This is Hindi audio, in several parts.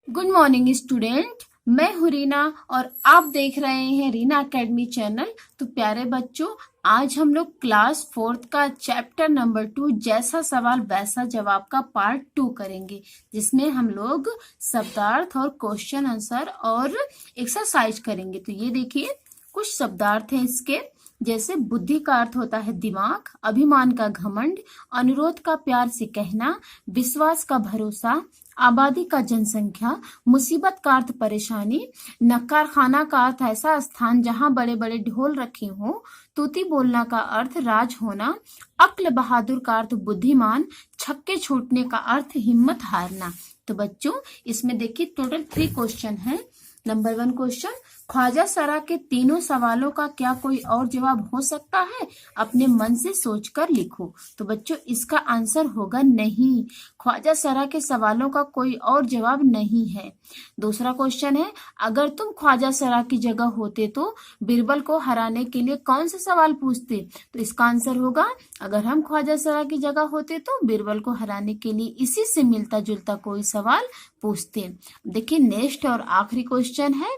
Good morning student. मैं हूँ रीना और आप देख रहे हैं रीना एकेडमी चैनल। तो प्यारे बच्चों, आज हम लोग क्लास 4th का चैप्टर नंबर 2 जैसा सवाल वैसा जवाब का पार्ट 2 करेंगे, जिसमें हम लोग शब्दार्थ और क्वेश्चन आंसर और एक्सरसाइज करेंगे। तो ये देखिए, कुछ शब्दार्थ हैं इसके, जैसे बुद्धि का अर्थ होता है दिमाग, अभिमान का घमंड, अनुरोध का प्यार से कहना, विश्वास का भरोसा, आबादी का जनसंख्या, मुसीबत का अर्थ परेशानी, नक्कार खाना का अर्थ ऐसा स्थान जहां बड़े बड़े ढोल रखे हों, तूती बोलना का अर्थ राज होना, अक्ल बहादुर का अर्थ बुद्धिमान, छक्के छूटने का अर्थ हिम्मत हारना। तो बच्चों, इसमें देखिए टोटल 3 क्वेश्चन है। नंबर 1 क्वेश्चन, ख्वाजा सरा के तीनों सवालों का क्या कोई और जवाब हो सकता है? अपने मन से सोचकर लिखो। तो बच्चों, इसका आंसर होगा नहीं, ख्वाजा सरा के सवालों का कोई और जवाब नहीं है। दूसरा क्वेश्चन है, अगर तुम ख्वाजा सरा की जगह होते तो बीरबल को हराने के लिए कौन सा सवाल पूछते? तो इसका आंसर होगा, अगर हम ख्वाजा सरा की जगह होते तो बीरबल को हराने के लिए इसी से मिलता जुलता कोई सवाल पूछते। देखिए नेक्स्ट और आखिरी क्वेश्चन है,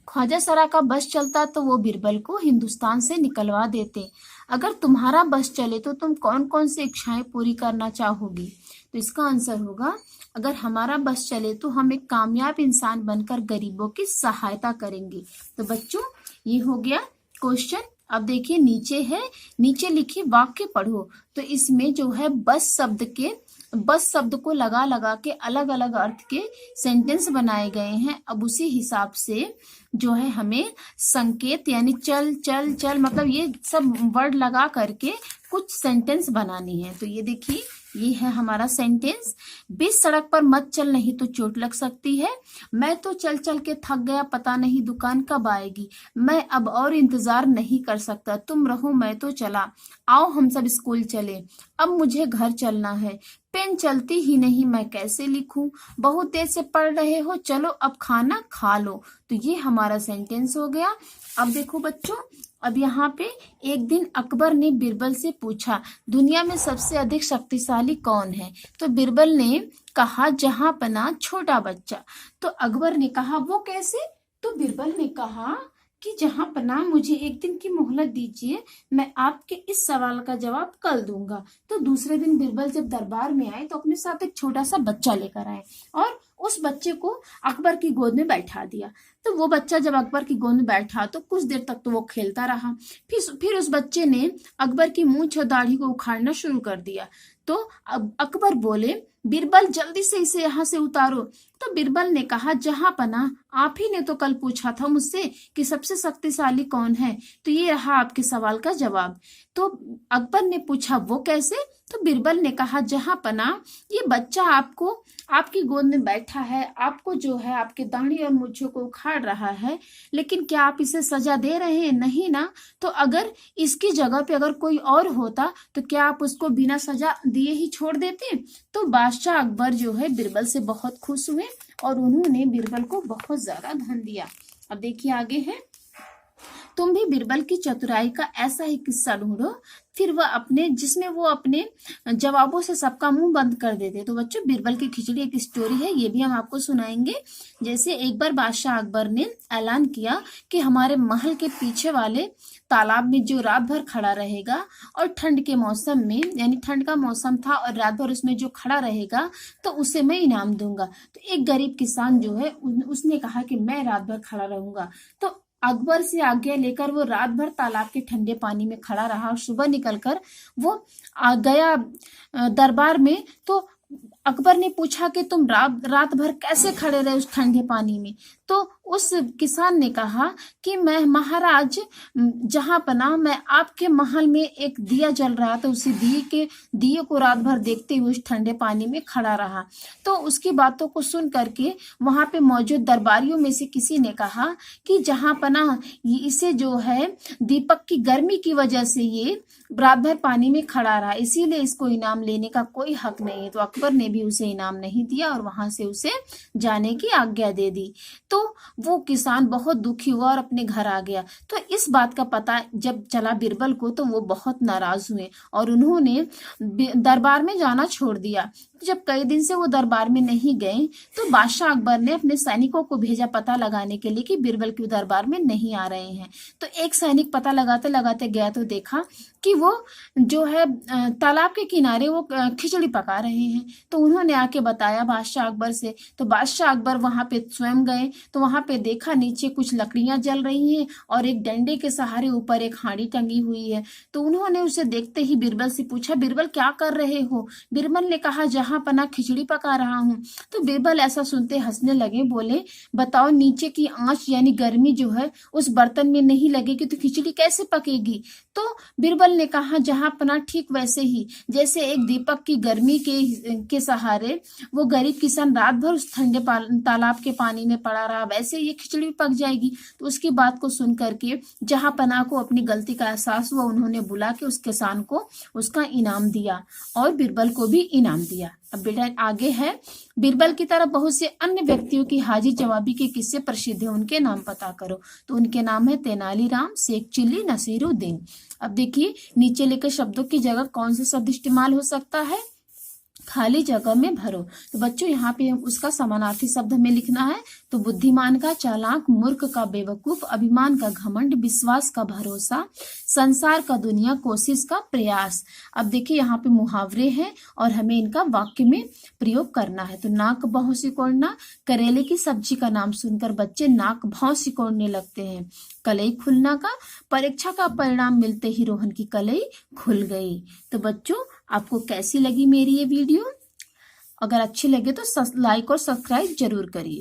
ख्वाजा सरा का बस चलता तो वो बीरबल को हिंदुस्तान से निकलवा देते। अगर तुम्हारा बस चले तो तुम कौन कौन सी इच्छाएं पूरी करना चाहोगी? तो इसका आंसर होगा, अगर हमारा बस चले तो हम एक कामयाब इंसान बनकर गरीबों की सहायता करेंगे। तो बच्चों, ये हो गया क्वेश्चन। अब देखिए नीचे है, नीचे लिखिए वाक्य पढ़ो। तो इसमें जो है बस शब्द को लगा लगा के अलग अलग अर्थ के सेंटेंस बनाए गए हैं। अब उसी हिसाब से जो है हमें संकेत यानी चल चल चल मतलब ये सब वर्ड लगा करके कुछ सेंटेंस बनानी है। तो ये देखिए, ये है हमारा सेंटेंस, बीच सड़क पर मत चल नहीं तो चोट लग सकती है, मैं तो चल चल के थक गया पता नहीं दुकान कब आएगी, मैं अब और इंतजार नहीं कर सकता, तुम रहो मैं तो चला, आओ हम सब स्कूल चले, अब मुझे घर चलना है, पेन चलती ही नहीं मैं कैसे लिखूं, बहुत देर से पढ़ रहे हो चलो अब खाना खा लो। तो ये हमारा सेंटेंस हो गया। अब देखो बच्चों, अब यहाँ पे, एक दिन अकबर ने बीरबल से पूछा, दुनिया में सबसे अधिक शक्तिशाली कौन है? तो बीरबल ने कहा, जहांपना छोटा बच्चा। तो अकबर ने कहा, वो कैसे? तो बीरबल ने कहा कि जहांपना, मुझे एक दिन की मोहलत दीजिए, मैं आपके इस सवाल का जवाब कल दूंगा। तो दूसरे दिन बीरबल जब दरबार में आए तो अपने साथ एक छोटा सा बच्चा लेकर आए और उस बच्चे को अकबर की गोद में बैठा दिया। तो वो बच्चा जब अकबर की गोद में बैठा तो कुछ देर तक तो वो खेलता रहा। फिर उस बच्चे ने अकबर की मूंछ और दाढ़ी को उखाड़ना शुरू कर दिया। तो अब अकबर बोले, बीरबल जल्दी से इसे यहाँ से उतारो। तो बीरबल ने कहा, जहांपना, आप ही ने तो कल पूछा था मुझसे कि सबसे शक्तिशाली कौन है, तो ये रहा आपके सवाल का जवाब। तो अकबर ने पूछा, वो कैसे? तो बीरबल ने कहा, जहांपना, ये बच्चा आपकी गोद में बैठा है, आपको जो है आपके दाढ़ी और मूंछों को उखाड़ रहा है, लेकिन क्या आप इसे सजा दे रहे हैं? नहीं ना। तो अगर इसकी जगह पे अगर कोई और होता तो क्या आप उसको बिना सजा दिए ही छोड़ देते? तो बादशाह अकबर जो है बीरबल से बहुत खुश हुए और उन्होंने बीरबल को बहुत ज्यादा धन दिया। अब देखिए आगे है, तुम भी बीरबल की चतुराई का ऐसा ही किस्सा ढूंढो जिसमें वो अपने जवाबों से सबका मुंह बंद कर देते। तो बच्चों, बीरबल की खिचड़ी एक स्टोरी है, ये भी हम आपको सुनाएंगे। जैसे एक बार बादशाह अकबर ने ऐलान किया कि हमारे महल के पीछे वाले तालाब में जो रात भर खड़ा रहेगा और ठंड के मौसम में, यानी ठंड का मौसम था और रात भर उसमें जो खड़ा रहेगा तो उसे मैं इनाम दूंगा। तो एक गरीब किसान जो है उसने कहा कि मैं रात भर खड़ा रहूंगा। तो अकबर से आज्ञा लेकर वो रात भर तालाब के ठंडे पानी में खड़ा रहा और सुबह निकलकर वो आ गया दरबार में। तो अकबर ने पूछा कि तुम रात भर कैसे खड़े रहे उस ठंडे पानी में? तो उस किसान ने कहा कि मैं महाराज, जहांपना, मैं आपके महल में एक दिया जल रहा था, उसी दिए को रात भर देखते हुए उस ठंडे पानी में खड़ा रहा। तो उसकी बातों को सुन करके वहां पे मौजूद दरबारियों में से किसी ने कहा कि जहांपना, इसे जो है दीपक की गर्मी की वजह से ये रात भर पानी में खड़ा रहा, इसीलिए इसको इनाम लेने का कोई हक नहीं है। तो अकबर ने भी उसे इनाम नहीं दिया और वहां से उसे जाने की आज्ञा दे दी। तो वो किसान बहुत दुखी हुआ और अपने घर आ गया। तो इस बात का पता जब चला बीरबल को तो वो बहुत नाराज हुए और उन्होंने दरबार में जाना छोड़ दिया। जब कई दिन से वो दरबार में नहीं गए तो बादशाह अकबर ने अपने सैनिकों को भेजा पता लगाने के लिए कि बीरबल क्यों दरबार में नहीं आ रहे हैं। तो एक सैनिक पता लगाते लगाते गया तो देखा कि वो जो है तालाब के किनारे वो खिचड़ी पका रहे हैं। तो उन्होंने आके बताया बादशाह अकबर से। तो बादशाह अकबर वहां पे स्वयं गए तो वहां पे देखा नीचे कुछ लकड़ियां जल रही हैं और एक डंडे के सहारे ऊपर एक हांडी टंगी हुई है। तो उन्होंने उसे देखते ही बीरबल से पूछा, बीरबल क्या कर रहे हो? बीरबल ने कहा, जहां पना खिचड़ी पका रहा हूँ। तो बीरबल ऐसा सुनते हंसने लगे, बोले, बताओ नीचे की आंच यानी गर्मी जो है उस बर्तन में नहीं लगेगी तो खिचड़ी कैसे पकेगी? तो बीरबल ने कहा, जहां पना ठीक वैसे ही जैसे एक दीपक की गर्मी के सहारे वो गरीब किसान रात भर उस ठंडे तालाब के पानी में पड़ा रहा, वैसे ये खिचड़ी भी पक जाएगी। तो उसकी बात को सुन करके जहां पना को अपनी गलती का एहसास हुआ, उन्होंने बुला के उस किसान को उसका इनाम दिया और बीरबल को भी इनाम दिया। अब बेटा आगे है, बीरबल की तरह बहुत से अन्य व्यक्तियों की हाजिर जवाबी के किस्से प्रसिद्ध है, उनके नाम पता करो। तो उनके नाम है तेनालीराम, शेख चिल्ली, नसीरुद्दीन। अब देखिए नीचे लिखे शब्दों की जगह कौन सा शब्द इस्तेमाल हो सकता है? खाली जगह में भरो। तो बच्चों यहाँ पे उसका समानार्थी शब्द हमें लिखना है। तो बुद्धिमान का चालाक, मूर्ख का बेवकूफ, अभिमान का घमंड, विश्वास का भरोसा, संसार का दुनिया, कोशिश का प्रयास। अब देखिए यहाँ पे मुहावरे हैं और हमें इनका वाक्य में प्रयोग करना है। तो नाक भौं सिकोड़ना, करेले की सब्जी का नाम सुनकर बच्चे नाक भौं सिकोड़ने लगते हैं। कलई खुलना का, परीक्षा का परिणाम मिलते ही रोहन की कलई खुल गई। तो बच्चों आपको कैसी लगी मेरी ये वीडियो? अगर अच्छी लगे तो लाइक और सब्सक्राइब जरूर करिए।